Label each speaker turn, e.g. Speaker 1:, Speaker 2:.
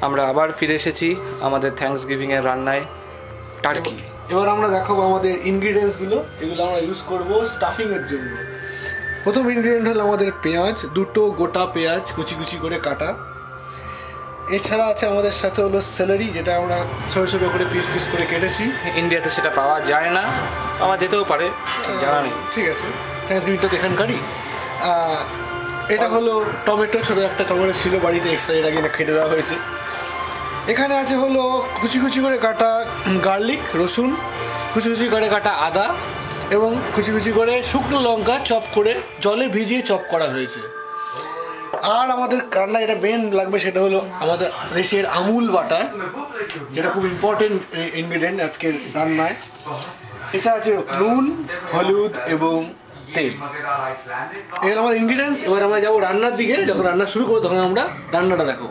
Speaker 1: আমরা আবার ফিরে এসেছি আমাদের থ্যাঙ্কসগিভিংয়ের রান্নায়, টার্কি।
Speaker 2: এবার আমরা দেখাবো আমাদের ইনগ্রিডিয়েন্টসগুলো যেগুলো আমরা ইউজ করব স্টাফিংয়ের জন্য। প্রথম ইনগ্রিডিয়েন্ট হলো আমাদের পেঁয়াজ, 2টো গোটা পেঁয়াজ কুচি কুচি করে কাটা। এছাড়া আছে আমাদের সাথে হলো সেলারি, যেটা আমরা ছোটো ছোটো করে পিস পিস করে কেটেছি।
Speaker 1: ইন্ডিয়াতে সেটা পাওয়া যায় না, পাওয়া যেতেও পারে, জানা নেই।
Speaker 2: ঠিক আছে, থ্যাঙ্কসগিভিংটা তো এখানকারই। এটা হলো টমেটো, ছোটো একটা টমেটো ছিল বাড়িতে, এক্সট্রা এর আগে কেটে দেওয়া হয়েছে। এখানে আছে হলো কুচি কুচি করে কাটা গার্লিক, রসুন, কুচি কুচি করে কাটা আদা এবং কুচি কুচি করে শুকনো লঙ্কা চপ করে জলে ভিজিয়ে চপ করা হয়েছে। আর আমাদের রান্না যেটা মেন লাগবে সেটা হলো আমাদের দেশের আমুল বাটার, যেটা খুব ইম্পর্টেন্ট ইনগ্রিডিয়েন্ট আজকের রান্নায়। এছাড়া আছে নুন, হলুদ এবং তেল। এগুলো আমাদের ইনগ্রিডিয়েন্টস। এবার আমরা যাবো রান্নার দিকে, যখন রান্না শুরু করবো তখন আমরা রান্নাটা দেখো।